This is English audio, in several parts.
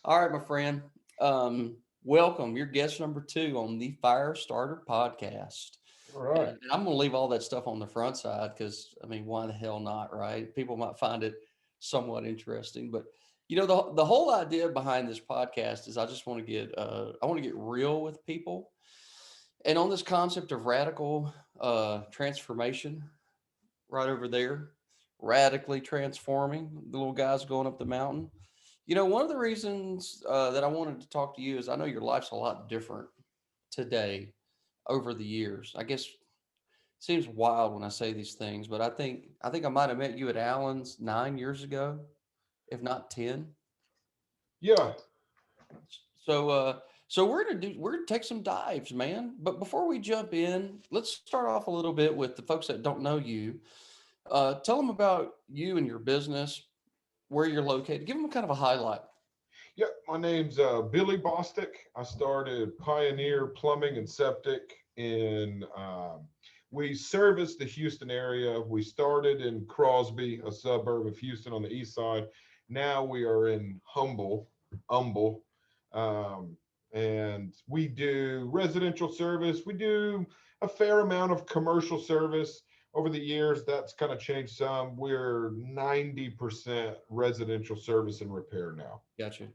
All right, my friend. Welcome. You're guest number two on the Firestarter Podcast. All right. And I'm going to leave all that stuff on the front side because, I mean, why the hell not, right? People might find it somewhat interesting. But, the whole idea behind this podcast is I just want to I want to get real with people. And on this concept of radical transformation, right over there, radically transforming the little guys going up the mountain. One of the reasons that I wanted to talk to you is I know your life's a lot different today over the years. I guess it seems wild when I say these things, but I think I might have met you at Allen's 9 years ago, if not 10. Yeah. So we're gonna take some dives, man. But before we jump in, let's start off a little bit with the folks that don't know you. Tell them about you and your business, where you're located. Give them kind of a highlight. Yeah. My name's Billy Bostick. I started Pioneer Plumbing and Septic we service the Houston area. We started in Crosby, a suburb of Houston on the east side. Now we are in Humble. Um, and we do residential service. We do a fair amount of commercial service. Over the years, that's kind of changed some. We're 90% residential service and repair now. Gotcha.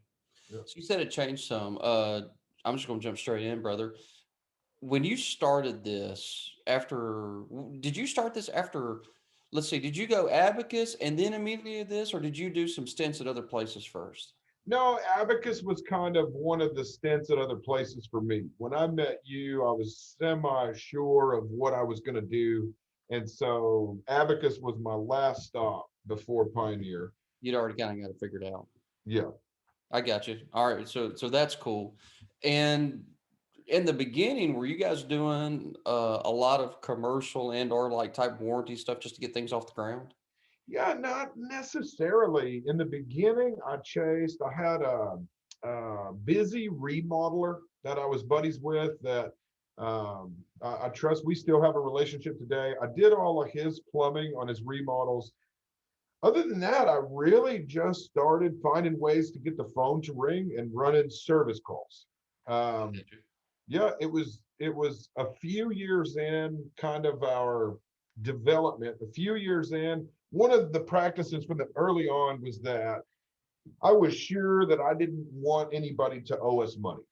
Yeah. So you said it changed some. I'm just going to jump straight in, brother. When you started this, did you start this after? Let's see. Did you go Abacus and then immediately this, or did you do some stints at other places first? No, Abacus was kind of one of the stints at other places for me. When I met you, I was semi sure of what I was going to do. And so Abacus was my last stop before Pioneer. You'd already kind of got it figured out. Yeah. I got you. All right. So that's cool. And in the beginning, were you guys doing a lot of commercial and or like type warranty stuff just to get things off the ground? Yeah, not necessarily. In the beginning, I had a busy remodeler that I was buddies with that I trust. We still have a relationship today. I did all of his plumbing on his remodels. Other than that, I really just started finding ways to get the phone to ring and running service calls. Um, yeah, it was a few years in kind of our development. A few years in, one of the practices from the early on was that I was sure that I didn't want anybody to owe us money.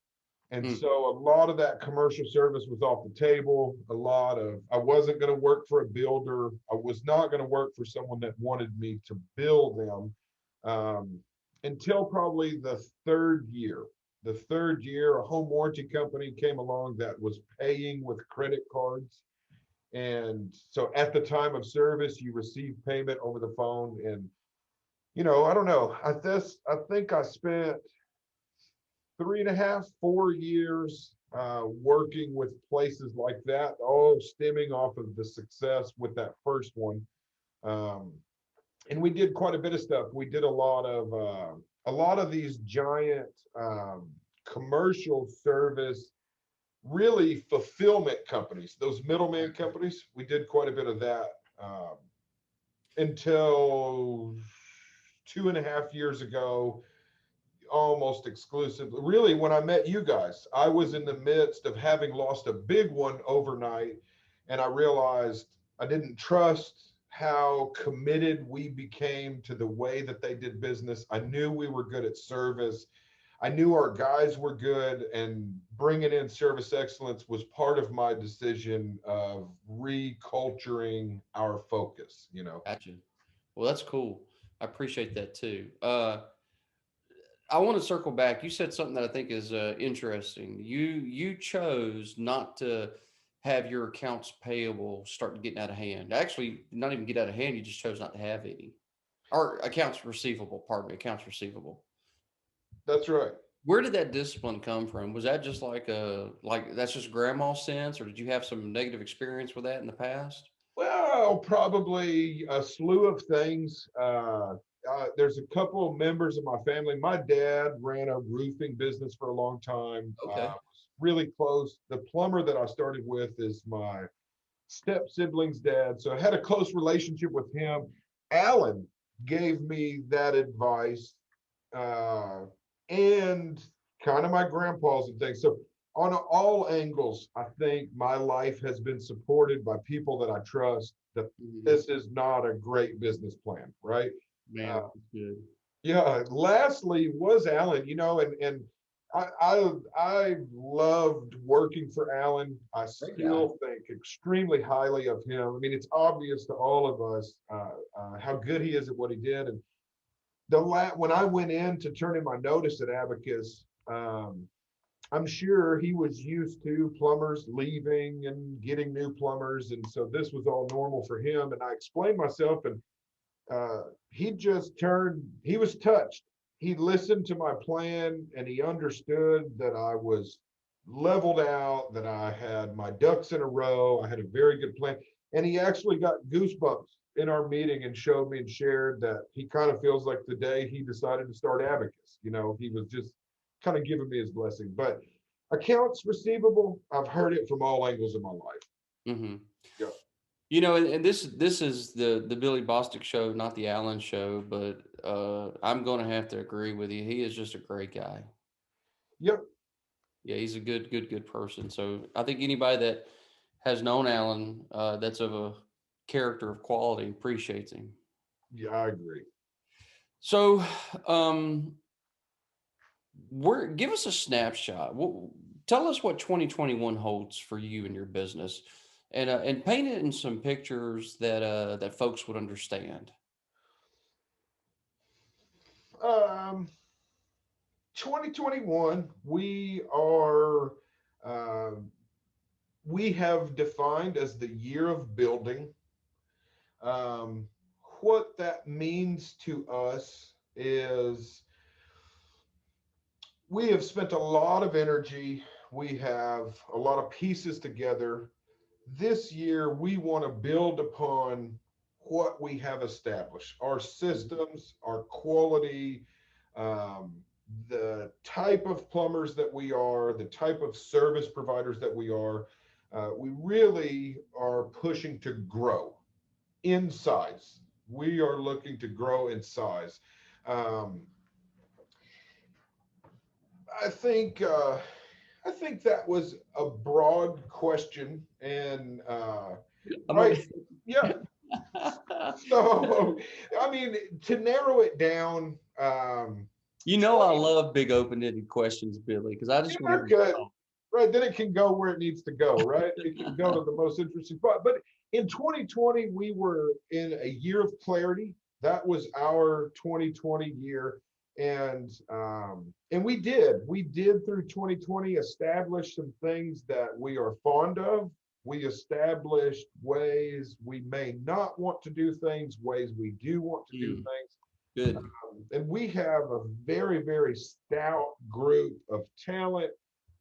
And Mm, so a lot of that commercial service was off the table. I wasn't going to work for a builder. I was not going to work for someone that wanted me to bill them until probably the third year. The third year, a home warranty company came along that was paying with credit cards. And so at the time of service, you receive payment over the phone. And, I don't know. I think I spent 3.5, 4 years working with places like that, all stemming off of the success with that first one. Um, and we did quite a bit of stuff. We did a lot of these giant commercial service, really fulfillment companies, those middleman companies. We did quite a bit of that until 2.5 years ago, almost exclusively. Really, when I met you guys, I was in the midst of having lost a big one overnight, and I realized I didn't trust how committed we became to the way that they did business. I knew we were good at service. I knew our guys were good, and bringing in service excellence was part of my decision of reculturing our focus. gotcha. Well, that's cool. I appreciate that too. I want to circle back. You said something that I think is interesting. You chose not to have your accounts payable start getting out of hand. Actually, not even get out of hand. You just chose not to have any, or accounts receivable. Pardon me, accounts receivable. That's right. Where did that discipline come from? Was that just like that's just grandma's sense, or did you have some negative experience with that in the past? Well, probably a slew of things. There's a couple of members of my family. My dad ran a roofing business for a long time. Okay, Was really close. The plumber that I started with is my step sibling's dad, so I had a close relationship with him. Alan gave me that advice. Uh, and kind of my grandpa's and things. So on all angles, I think my life has been supported by people that I trust, that Mhm. this is not a great business plan, right? Man, Uh, that's good. yeah. Lastly was Alan, and I loved working for Alan. I Great guy. still think extremely highly of him. I mean, it's obvious to all of us how good he is at what he did. And when I went in to turn in my notice at Abacus, I'm sure he was used to plumbers leaving and getting new plumbers, and so this was all normal for him. And I explained myself, and he was touched. He listened to my plan, and he understood that I was leveled out, that I had my ducks in a row. I had a very good plan. And he actually got goosebumps in our meeting and showed me and shared that he kind of feels like the day he decided to start Abacus. He was just kind of giving me his blessing. But accounts receivable, I've heard it from all angles of my life. Hmm. Yeah. And this is the Billy Bostick show, not the Allen show, but I'm going to have to agree with you. He is just a great guy. Yep. Yeah, he's a good person. So I think anybody that has known Allen, that's of a character of quality, appreciates him. Yeah, I agree. So, give us a snapshot. Tell us what 2021 holds for you and your business, and paint it in some pictures that folks would understand. Um, 2021, uh, we have defined as the year of building. Um, what that means to us is we have spent a lot of energy. We have a lot of pieces together. This year, we want to build upon what we have established, our systems, our quality, um, the type of plumbers that we are, the type of service providers that we are. We really are pushing to grow in size. We are looking to grow in size. Um, I think I think that was a broad question, and I'm right, a, yeah. So I mean, to narrow it down, I 20, love big open-ended questions, Billy, because I just want to they're hear your good, thoughts. right? Then it can go where it needs to go, right? It can go to the most interesting spot. But in 2020, we were in a year of clarity. That was our 2020 year, and we did through 2020 establish some things that we are fond of. We established ways we may not want to do things, ways we do want to do Mm, things. good, And we have a very, very stout group of talent,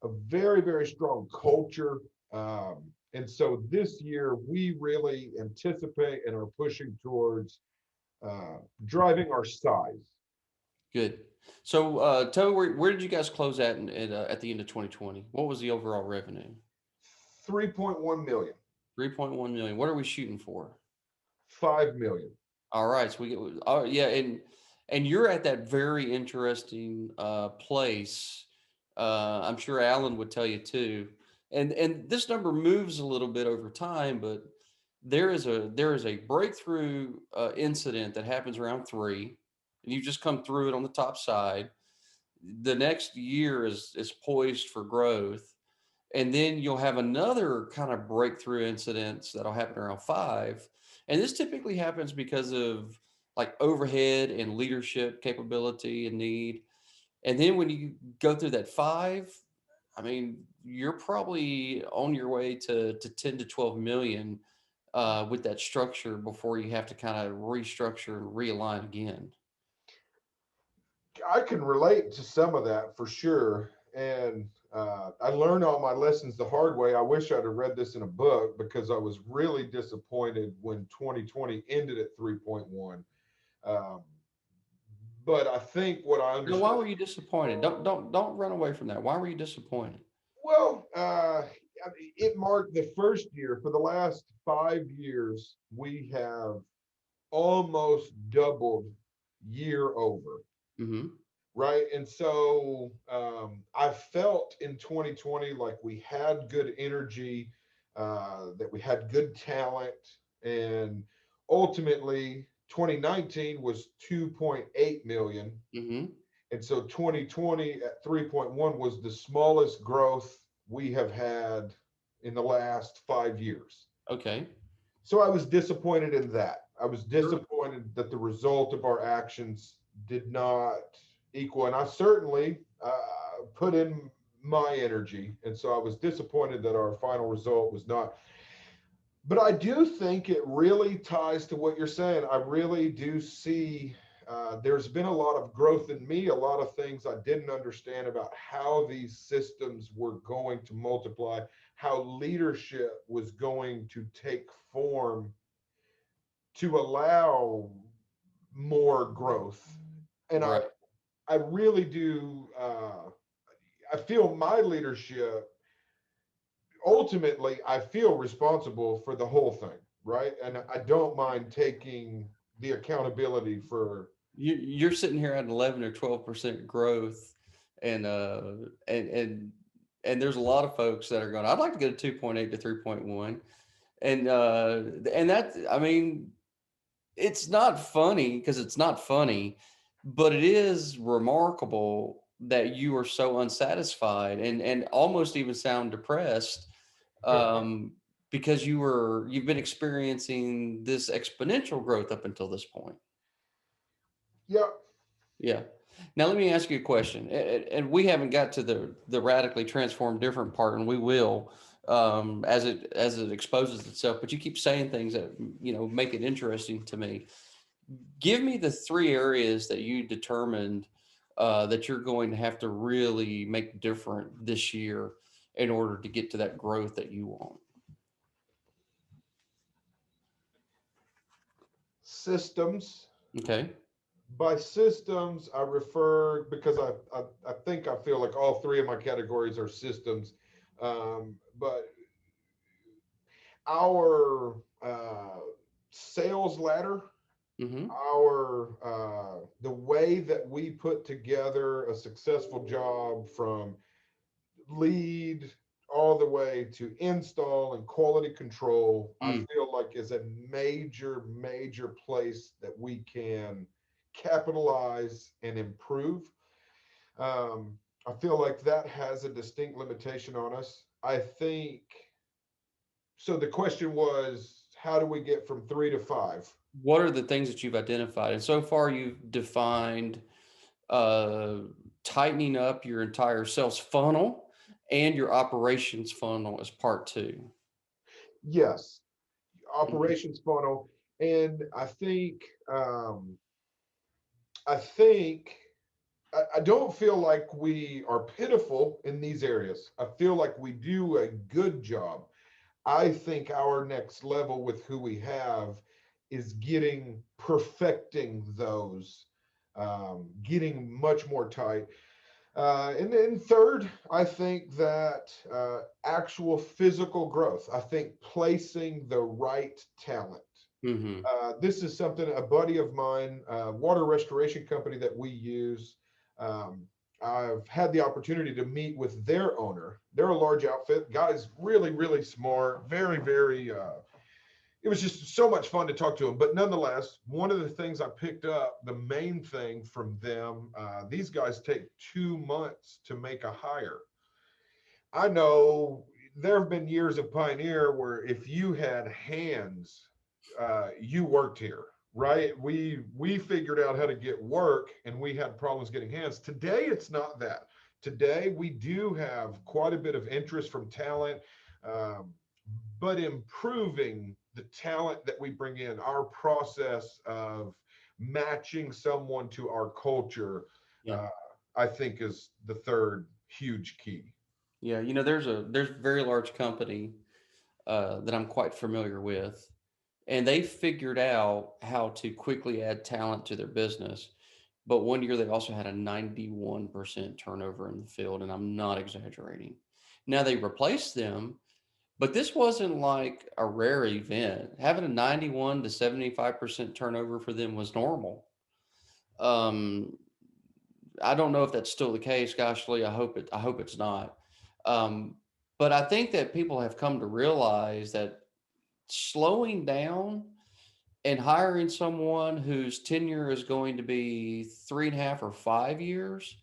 a very, very strong culture. And so this year, we really anticipate and are pushing towards driving our size. good. So, tell me where did you guys close at the end of 2020? What was the overall revenue? 3.1 million, 3.1 million. What are we shooting for? 5 million. All right, so we get, oh yeah, and you're at that very interesting place. I'm sure Alan would tell you too. And this number moves a little bit over time, but there is a breakthrough incident that happens around three, and you just come through it on the top side. The next year is poised for growth, and then you'll have another kind of breakthrough incidents that'll happen around five, and this typically happens because of like overhead and leadership capability and need. And then when you go through that five, I mean, you're probably on your way to 10 to 12 million with that structure before you have to kind of restructure and realign again. I can relate to some of that for sure. And I learned all my lessons the hard way. I wish I'd have read this in a book because I was really disappointed when 2020 ended at 3.1. Um, but I think what I Now, why understood, were you disappointed? Don't run away from that. Why were you disappointed? well, I mean, it marked the first year. For the last 5 years, we have almost doubled year over. Hmm. right? And so I felt in 2020 like we had good energy, that we had good talent, and ultimately 2019 was 2.8 million. Mm-hmm. And so 2020 at 3.1 was the smallest growth we have had in the last 5 years. Okay. So I was disappointed in that. I was Sure. disappointed that the result of our actions did not equal, and I certainly put in my energy. And so I was disappointed that our final result was not. But I do think it really ties to what you're saying. I really do see there's been a lot of growth in me, a lot of things I didn't understand about how these systems were going to multiply, how leadership was going to take form to allow more growth. And I, Right. I really do, I feel my leadership ultimately, I feel responsible for the whole thing, right? And I don't mind taking the accountability for. You're sitting here at 11 or 12% growth, and and and there's a lot of folks that are going, I'd like to go to 2.8 to 3.1. And that, I mean, it's not funny because it's not funny, but it is remarkable that you are so unsatisfied and almost even sound depressed, um, because you've been experiencing this exponential growth up until this point. Yeah. Yeah. Now let me ask you a question, and we haven't got to the radically transformed different part, and we will, as it exposes itself. But you keep saying things that make it interesting to me. Give me the three areas that you determined that you're going to have to really make different this year in order to get to that growth that you want. Systems. Okay. By systems, I refer because I think I feel like all three of my categories are systems. But our sales ladder, Mm-hmm. our the way that we put together a successful job from lead all the way to install and quality control, I Mm. feel like is a major place that we can capitalize and improve. I feel like that has a distinct limitation on us. I think so. The question was, how do we get from 3 to 5? What are the things that you've identified? And so far, you've defined uh, tightening up your entire sales funnel and your operations funnel as part two. Yes, Mhm. operations funnel, and um, I think I don't feel like we are pitiful in these areas. I feel like we do a good job. I think our next level with who we have is perfecting those, getting much more tight. And then third, I think that actual physical growth, I think placing the right talent. Mhm. This is something a buddy of mine, water restoration company that we use. Um, I've had the opportunity to meet with their owner. They're a large outfit. Guy's really smart. Very. It was just so much fun to talk to him. But nonetheless, one of the things I picked up, the main thing from them, these guys take 2 months to make a hire. I know there have been years of Pioneer where if you had hands, you worked here, right? We figured out how to get work, and we had problems getting hands. Today, it's not that. Today, we do have quite a bit of interest from talent, um, but improving the talent that we bring in, our process of matching someone to our culture, Yeah. uh, I think is the third huge key. Yeah. There's a very large company that I'm quite familiar with, and they figured out how to quickly add talent to their business. But one year they also had a 91% turnover in the field, and I'm not exaggerating. Now they replaced them, but this wasn't like a rare event. Having a 91 to 75% turnover for them was normal. Um, I don't know if that's still the case. Gosh, Lee, I hope it's not. Um, but I think that people have come to realize that slowing down and hiring someone whose tenure is going to be 3.5 or 5 years,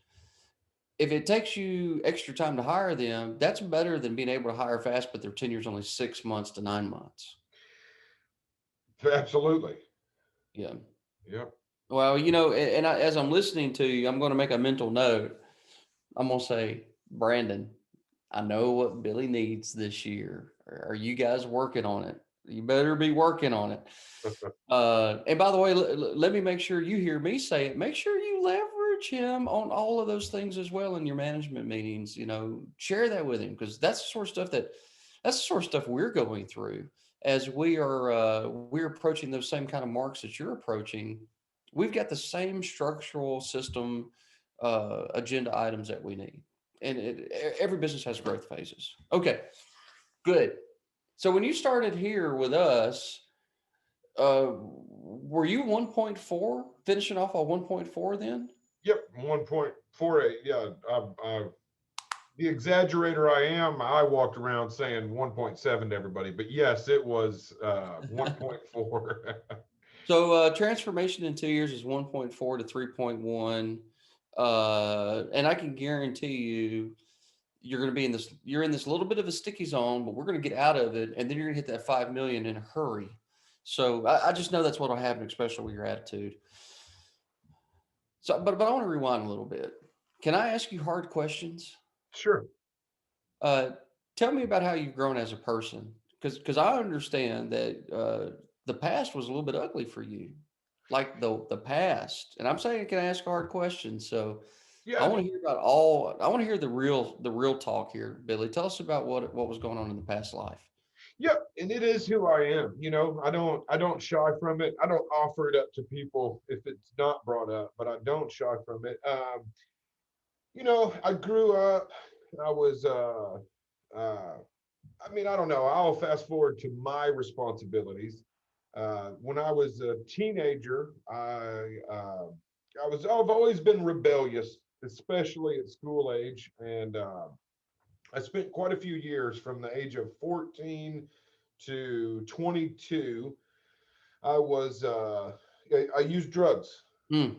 if it takes you extra time to hire them, that's better than being able to hire fast, but their tenure is only 6 months to 9 months. Absolutely. Yeah. Yep. Well, as I'm listening to you, I'm going to make a mental note. I'm going to say, Brandon, I know what Billy needs this year. Are you guys working on it? You better be working on it. And by the way, let me make sure you hear me say it. Make sure you leverage him on all of those things as well in your management meetings. Share that with him, because that's the sort of stuff we're going through as we're approaching those same kind of marks that you're approaching. We've got the same structural system agenda items that we need, and every business has growth phases. Okay, good. So when you started here with us, were you 1.4 finishing off on 1.4 then? Yep. 1.48. Yeah. The exaggerator I am, I walked around saying 1.7 to everybody, but yes, it was 1.4. So transformation in 2 years is 1.4 to 3.1. And I can guarantee you, you're in this little bit of a sticky zone, but we're going to get out of it. And then you're going to hit that 5 million in a hurry. So I just know that's what will happen, especially with your attitude. So, but I want to rewind a little bit. Can I ask you hard questions? Sure. Uh, Tell me about how you've grown as a person, because I understand that the past was a little bit ugly for you, like the past. And I'm saying, can I ask hard questions? So I Yeah. want to hear about all. I want to hear the real talk here, Billy. Tell us about what was going on in the past life. Yep. And it is who I am. I don't shy from it. I don't offer it up to people if it's not brought up, but I don't shy from it. I grew up, I was uh I don't know. I'll fast forward to my responsibilities. When I was a teenager, I've always been rebellious, especially at school age, and I spent quite a few years from the age of 14 to 22. I was I used drugs. Mm,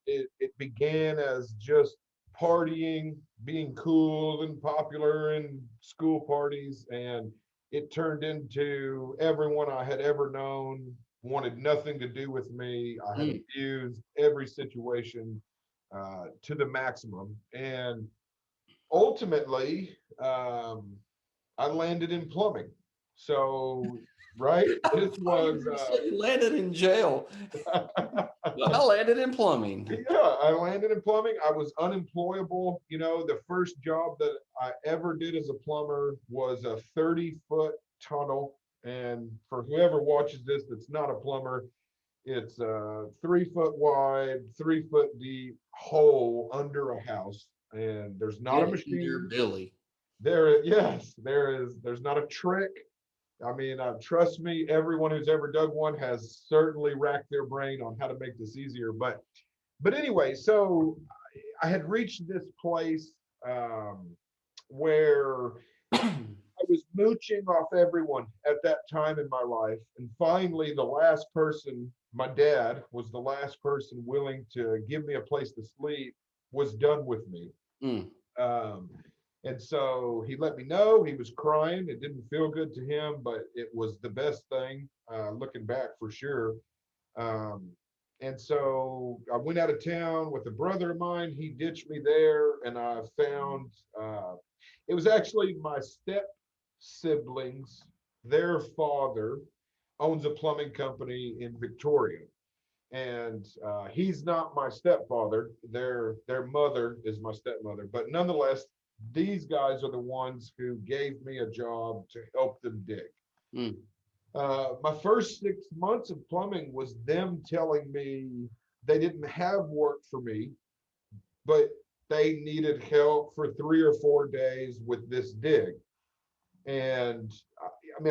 It began as just partying, being cool and popular in school parties, and it turned into everyone I had ever known wanted nothing to do with me. I had mm. abused every situation to the maximum, and ultimately, I landed in plumbing. So, right, this I thought you were was going to say you landed in jail. But I landed in plumbing. yeah, I landed in plumbing. I was unemployable. The first job that I ever did as a plumber was a 30-foot tunnel. And for whoever watches this that's not a plumber, it's a 3 foot wide, 3 foot deep hole under a house. And there's not a Get in there, machine. Billy. Yes, there's not a trick. Trust me, everyone who's ever dug one has certainly racked their brain on how to make this easier. But anyway, so I had reached this place where I was mooching off everyone at that time in my life. And finally, the last person, my dad, was the last person willing to give me a place to sleep, was done with me. Mm. Um, and so he let me know. He was crying. It didn't feel good to him, but it was the best thing looking back for sure. Um, and so I went out of town with a brother of mine. He ditched me there, and I found it was actually my step siblings. Their father owns a plumbing company in Victoria, and he's not my stepfather. Their mother is my stepmother, but nonetheless, these guys are the ones who gave me a job to help them dig. Mm. My first 6 months of plumbing was them telling me they didn't have work for me, but they needed help for 3 or 4 days with this dig. And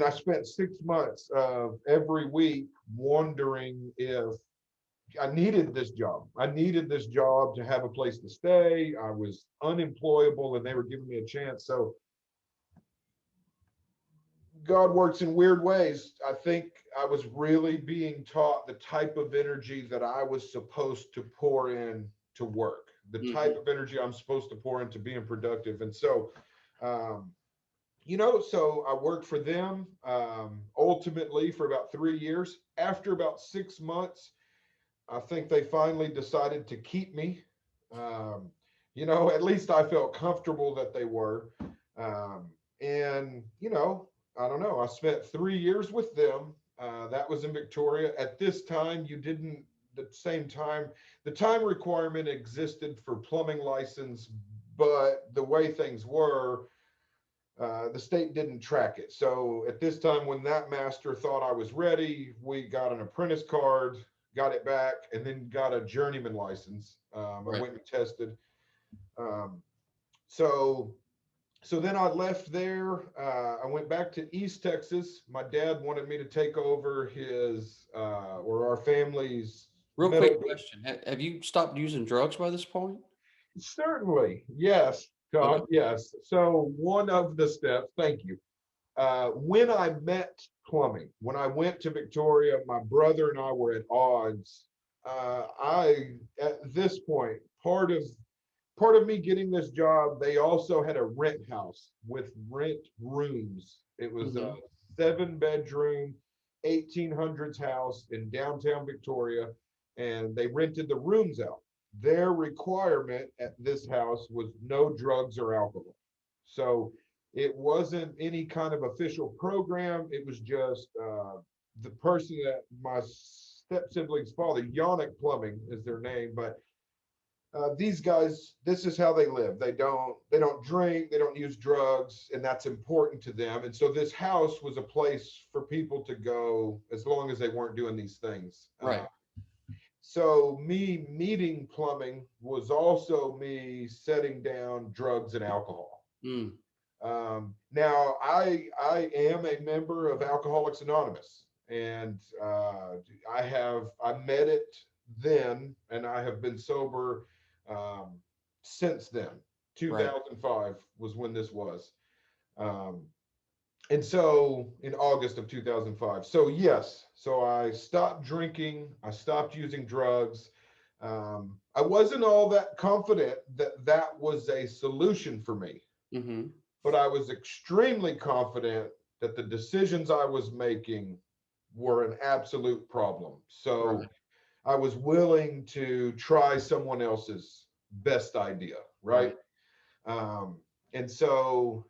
I spent 6 months of every week wondering if I needed this job. I needed this job to have a place to stay. I was unemployable and they were giving me a chance. So God works in weird ways. I think I was really being taught the type of energy that I was supposed to pour in to work, the type of energy I'm supposed to pour into being productive. And so, um, so I worked for them ultimately for about 3 years. After about 6 months, I think they finally decided to keep me. Um, at least I felt comfortable that they were. Um, and, I don't know. I spent 3 years with them. That was in Victoria. At this time, the same time, the time requirement existed for plumbing license, but the way things were, the state didn't track it. So at this time, when that master thought I was ready, we got an apprentice card, got it back, and then got a journeyman license. I went and tested. Um, so so then I left there. I went back to East Texas. My dad wanted me to take over his or our family's Real metal. quick question: Have you stopped using drugs by this point? Certainly, yes, Okay. Todd, yes. So one of the steps, thank you. When I met plumbing, when I went to Victoria, my brother and I were at odds. At this point, part of me getting this job, they also had a rent house with rent rooms. It was a 7 bedroom, 1800s house in downtown Victoria, and they rented the rooms out. Their requirement at this house was no drugs or alcohol. So it wasn't any kind of official program. It was just the person that my step sibling's father, Yannick Plumbing is their name, but these guys, this is how they live. They don't drink, they don't use drugs, and that's important to them. And so this house was a place for people to go as long as they weren't doing these things. Right. So me meeting plumbing was also me setting down drugs and alcohol. Mm. Now I am a member of Alcoholics Anonymous, and I met it then, and I have been sober um, since then. Right. 2005 was when this was, um, and so in August of 2005. So yes, so I stopped drinking, I stopped using drugs. I wasn't all that confident that that was a solution for me, Mm-hmm. but I was extremely confident that the decisions I was making were an absolute problem. So Right. I was willing to try someone else's best idea, right? Right. Um, and so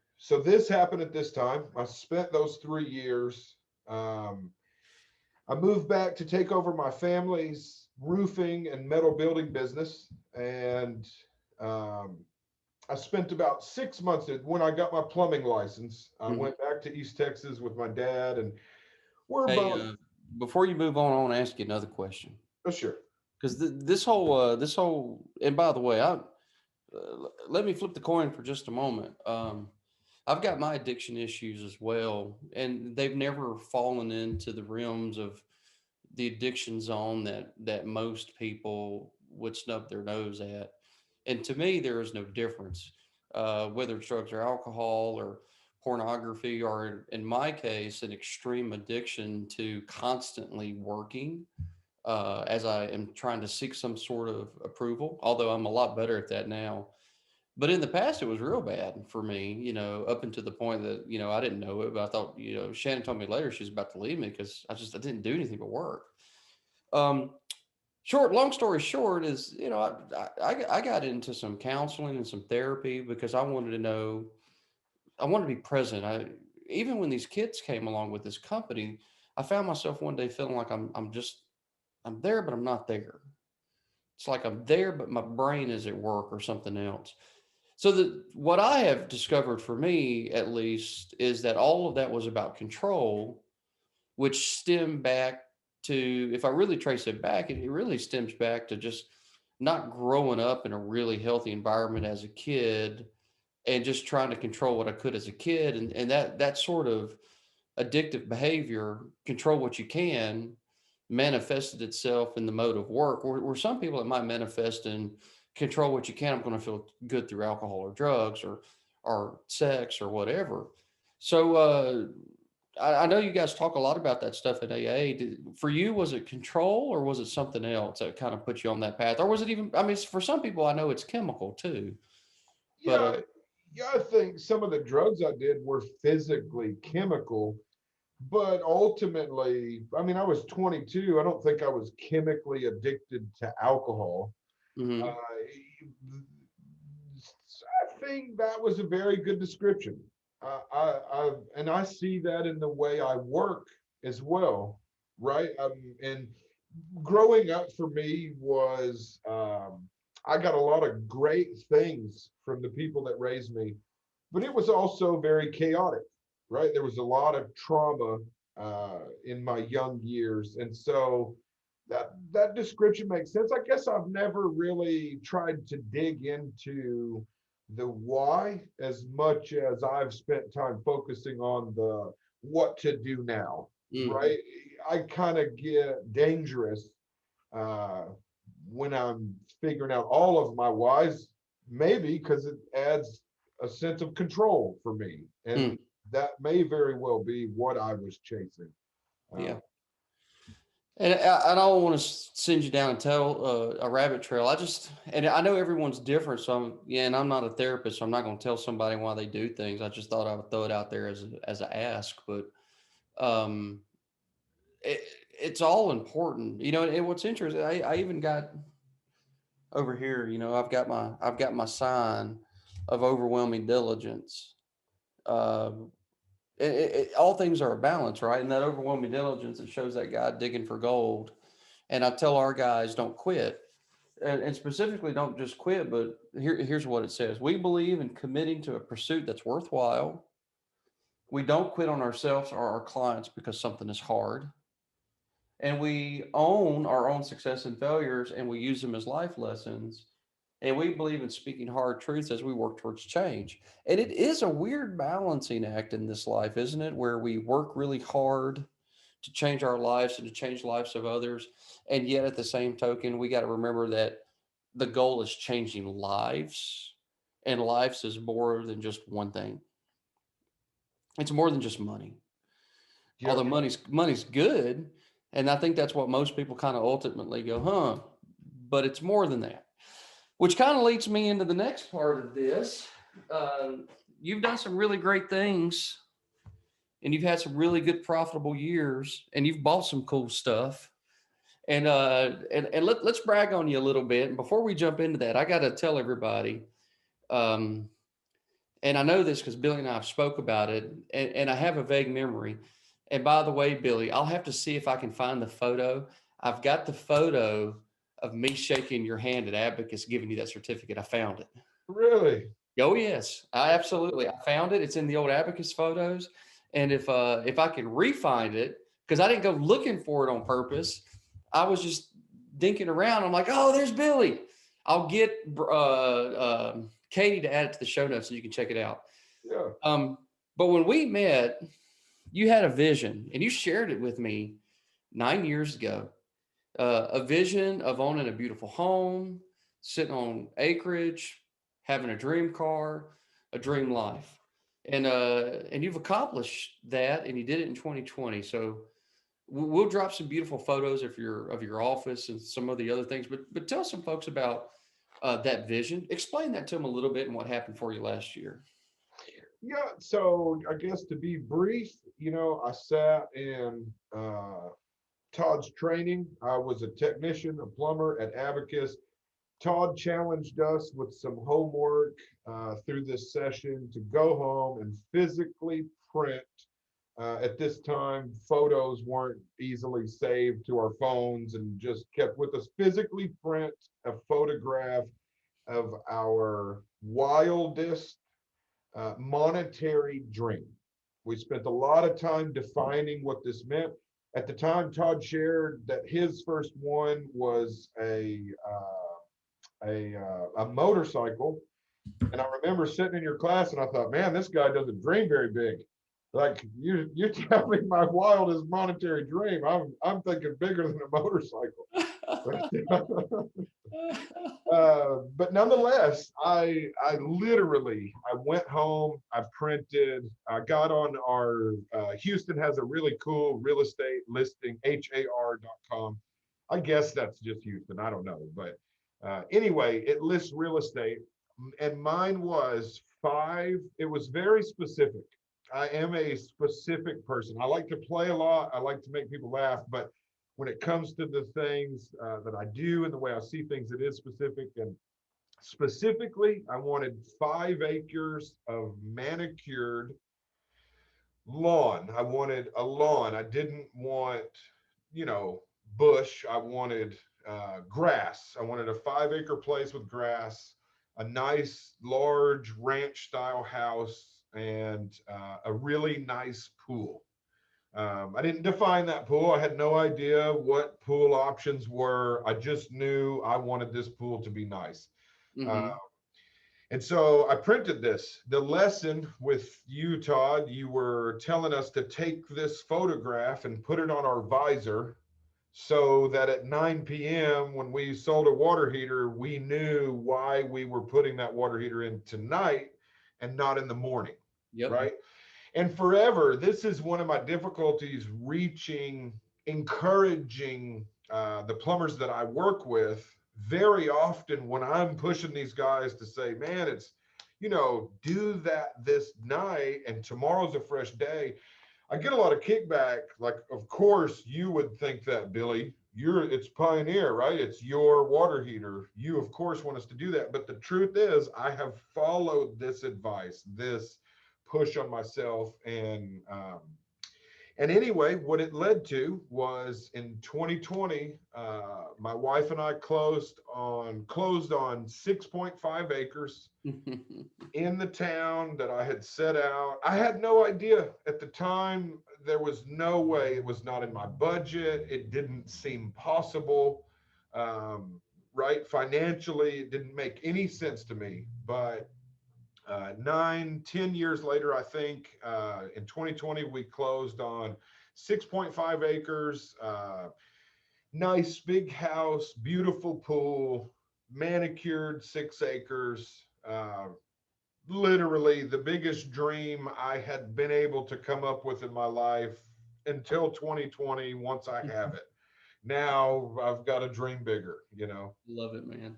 this happened at this time. I spent those 3 years. Um, I moved back to take over my family's roofing and metal building business, and um, I spent about 6 months when I got my plumbing license. I Mm-hmm. went back to East Texas with my dad, and we're Hey, both. before you move on, I want to ask you another question Oh, sure. because this whole, and by the way, let me flip the coin for just a moment. I've got my addiction issues as well, and they've never fallen into the realms of the addiction zone that most people would snub their nose at. And to me, there is no difference, whether it's drugs or alcohol or pornography, or in my case, an extreme addiction to constantly working, as I am trying to seek some sort of approval, although I'm a lot better at that now. But in the past, it was real bad for me, up until the point that, I didn't know it, but I thought, Shannon told me later she was about to leave me because I didn't do anything but work. Um, long story short is, I got into some counseling and some therapy because I wanted to be present. Even when these kids came along with this company, I found myself one day feeling like I'm there, but I'm not there. It's like I'm there, but my brain is at work or something else. So what I have discovered for me, at least, is that all of that was about control, which stemmed back to, if I really trace it back, it really stems back to just not growing up in a really healthy environment as a kid and just trying to control what I could as a kid. And that sort of addictive behavior, control what you can, manifested itself in the mode of work, where some people it might manifest in control what you can. I'm going to feel good through alcohol or drugs or sex or whatever. So I know you guys talk a lot about that stuff at AA. For you, was it control or was it something else that kind of put you on that path? Or was it even, I mean, for some people, I know it's chemical too, but Yeah, yeah, I think some of the drugs I did were physically chemical, but ultimately, I mean, I was 22. I don't think I was chemically addicted to alcohol. mhm. I think that was a very good description. And I see that in the way I work as well, right? And growing up for me was I got a lot of great things from the people that raised me, but it was also very chaotic, right? There was a lot of trauma in my young years, and so that description makes sense. I guess I've never really tried to dig into the why as much as I've spent time focusing on the what to do now, Mm. right? I kind of get dangerous uh, when I'm figuring out all of my whys, maybe because it adds a sense of control for me. And Mm. that may very well be what I was chasing. Uh, Yeah. And I don't want to send you down and tell a rabbit trail. And I know everyone's different. So yeah, and I'm not a therapist, so I'm not going to tell somebody why they do things. I just thought I would throw it out there as a ask, but um, it, it's all important, And what's interesting, I even got over here, I've got my sign of overwhelming diligence. Um, all things are a balance, right? And that overwhelming diligence, it shows that guy digging for gold. And I tell our guys, don't quit. And specifically, don't just quit, but here's what it says. We believe in committing to a pursuit that's worthwhile. We don't quit on ourselves or our clients because something is hard. And we own our own success and failures and we use them as life lessons. And we believe in speaking hard truths as we work towards change. And it is a weird balancing act in this life, isn't it? Where we work really hard to change our lives and to change lives of others. And yet at the same token, we got to remember that the goal is changing lives, and lives is more than just one thing. It's more than just money. Although yep. money's good, and I think that's what most people kind of ultimately go, huh? But it's more than that. Which kind of leads me into the next part of this. Uh, you've done some really great things, and you've had some really good profitable years, and you've bought some cool stuff. And let's brag on you a little bit. And before we jump into that, I got to tell everybody, um, and I know this because Billy and I have spoke about it, and I have a vague memory. And by the way, Billy, I'll have to see if I can find the photo. I've got the photo of me shaking your hand at Abacus, giving you that certificate. I found it. Really? Oh yes, I found it. It's in the old Abacus photos, and if I can re-find it, because I didn't go looking for it on purpose, I was just dinking around. I'm like, oh, there's Billy. I'll get Katie to add it to the show notes so you can check it out. Yeah. But when we met, you had a vision, and you shared it with me 9 years ago. A vision of owning a beautiful home, sitting on acreage, having a dream car, a dream life. And you've accomplished that, and you did it in 2020. So we'll drop some beautiful photos of your office and some of the other things. But tell some folks about that vision. Explain that to them a little bit and what happened for you last year. Yeah. So I guess to be brief, I sat in Todd's training. I was a technician, a plumber at Abacus. Todd challenged us with some homework through this session to go home and physically print. At this time, photos weren't easily saved to our phones and just kept with us. Physically print a photograph of our wildest monetary dream. We spent a lot of time defining what this meant. At the time, Todd shared that his first one was a motorcycle. And I remember sitting in your class and I thought, man, this guy doesn't dream very big. Like you're telling me my wildest monetary dream. I'm thinking bigger than a motorcycle. But nonetheless, I literally I went home, I printed, I got on our Houston has a really cool real estate listing, har.com. I guess that's just Houston. I don't know, but anyway, it lists real estate, and mine was five. It was very specific. I am a specific person. I like to play a lot. I like to make people laugh, but when it comes to the things that I do and the way I see things, it is specific. And specifically, I wanted 5 acres of manicured lawn. I wanted a lawn. I didn't want, you know, bush. I wanted grass. I wanted a 5 acre place with grass, a nice, large ranch style house, and a really nice pool. I didn't define that pool. I had no idea what pool options were. I just knew I wanted this pool to be nice. Uh, Mm-hmm. and so I printed this. The lesson with you, Todd, you were telling us to take this photograph and put it on our visor so that at 9 p.m., when we sold a water heater, we knew why we were putting that water heater in tonight and not in the morning, Yep. right? And forever, this is one of my difficulties reaching, encouraging the plumbers that I work with. Very often, when I'm pushing these guys to say, man, it's, do that this night and tomorrow's a fresh day, I get a lot of kickback. Like, of course, you would think that, Billy. It's Pioneer, right? It's your water heater. You, of course, want us to do that. But the truth is, I have followed this advice, this push on myself, and anyway, what it led to was in 2020, my wife and I closed on 6.5 acres in the town that I had set out. I had no idea at the time. There was no way. It was not in my budget. It didn't seem possible. Um, right? Financially, it didn't make any sense to me. But 9, 10 years later, I think in 2020, we closed on 6.5 acres, nice big house, beautiful pool, manicured 6 acres. Literally the biggest dream I had been able to come up with in my life until 2020. Once I have it, now I've got to dream bigger. Love it, man.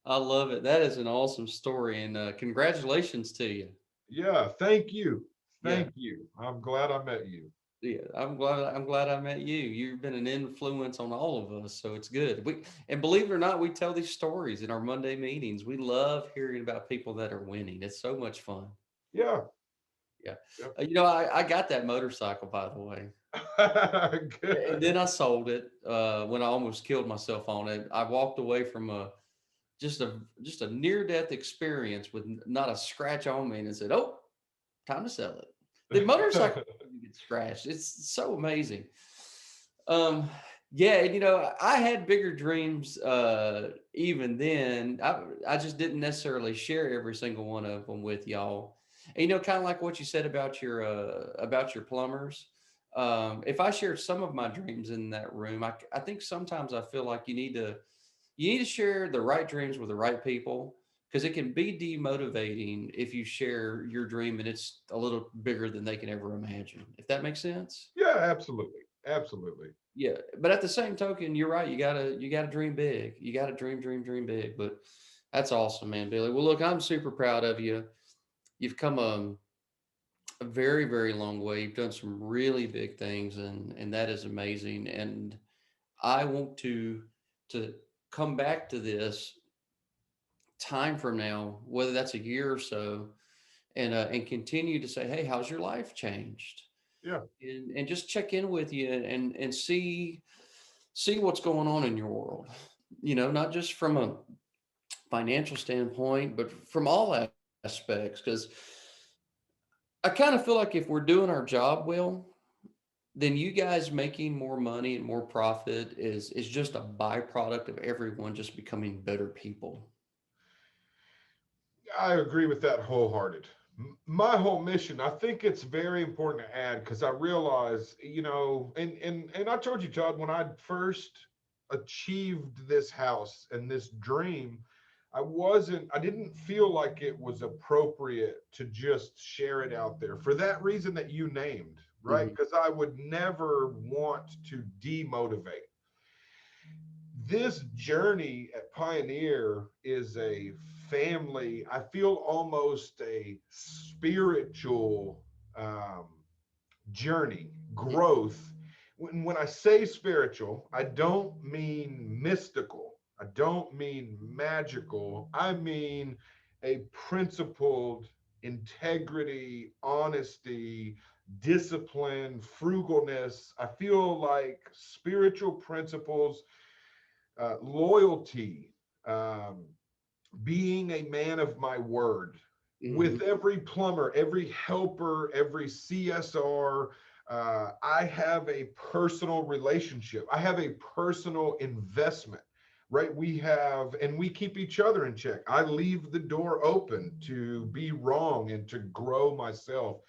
I love it. That is an awesome story, and congratulations to you. Yeah, thank you. Yeah, Thank you. I'm glad I met you. yeah. I'm glad I met you. You've been an influence on all of us, so it's good. And believe it or not, we tell these stories in our Monday meetings. We love hearing about people that are winning. It's so much fun. Yeah. Yeah. Yep. I got that motorcycle, by the way. And Good. then I sold it when I almost killed myself on it. I walked away from just a near death experience with not a scratch on me, and said, "Oh, time to sell it." The motorcycle didn't get scratched. It's so amazing. Um, yeah, and I had bigger dreams even then. I just didn't necessarily share every single one of them with y'all. And kind of like what you said about your plumbers. If I shared some of my dreams in that room, I think sometimes I feel like you need to share the right dreams with the right people, because it can be demotivating if you share your dream and it's a little bigger than they can ever imagine. If that makes sense. Yeah, absolutely. Absolutely. Yeah, but at the same token, you're right. You gotta dream big. You gotta dream big. But that's awesome, man, Billy. Well, look, I'm super proud of you. You've come a very, very long way. You've done some really big things, and that is amazing. And I want to come back to this time from now, whether that's a year or so, and continue to say, "Hey, how's your life changed?" Yeah. And just check in with you and see what's going on in your world. Not just from a financial standpoint, but from all aspects. Because I kind of feel like if we're doing our job well, then you guys making more money and more profit is just a byproduct of everyone just becoming better people. I agree with that wholehearted. My whole mission, I think it's very important to add, because I realize, and I told you, Todd, when I first achieved this house and this dream, I didn't feel like it was appropriate to just share it out there for that reason that you named, right? Mhm. Because I would never want to demotivate. This journey at Pioneer is a family, I feel almost a spiritual um, journey, growth. When I say spiritual, I don't mean mystical, I don't mean magical, I mean a principled integrity, honesty, discipline, frugalness. I feel like spiritual principles, loyalty, um, being a man of my word Mhm. with every plumber, every helper, every CSR. I have a personal relationship. I have a personal investment, right? And we keep each other in check. I leave the door open to be wrong and to grow myself.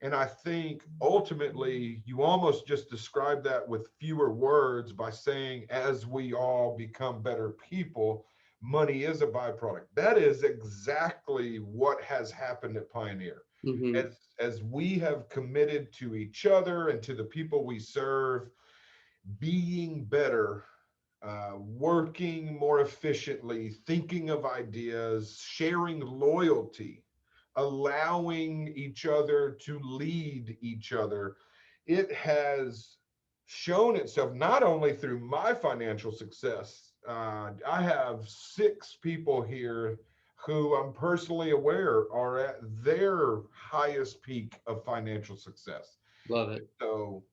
And I think ultimately, you almost just describe that with fewer words by saying, as we all become better people, money is a byproduct. That is exactly what has happened at Pioneer. Mhm. As we have committed to each other and to the people we serve, being better, working more efficiently, thinking of ideas, sharing loyalty, allowing each other to lead each other. It has shown itself not only through my financial success. I have 6 people here who I'm personally aware are at their highest peak of financial success. Love it. So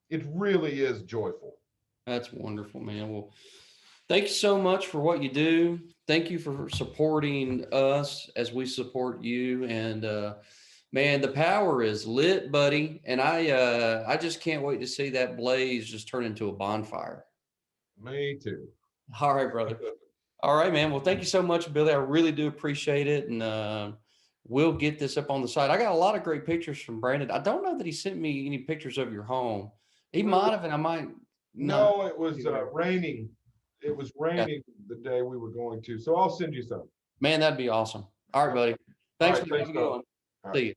it really is joyful. That's wonderful, man. Well, thank you so much for what you do. Thank you for supporting us as we support you. And man, the power is lit, buddy. And I just can't wait to see that blaze just turn into a bonfire. Me too. All right, brother. All right, man. Well, thank you so much, Billy. I really do appreciate it. And we'll get this up on the site. I got a lot of great pictures from Brandon. I don't know that he sent me any pictures of your home. He might have, and I might not No, it be was there. raining. It was Yeah. raining the day we were going to. So I'll send you some. Man, that'd be awesome. All right, buddy. All Thanks, right. man. Have Thanks, a good Todd. one. All right. See you.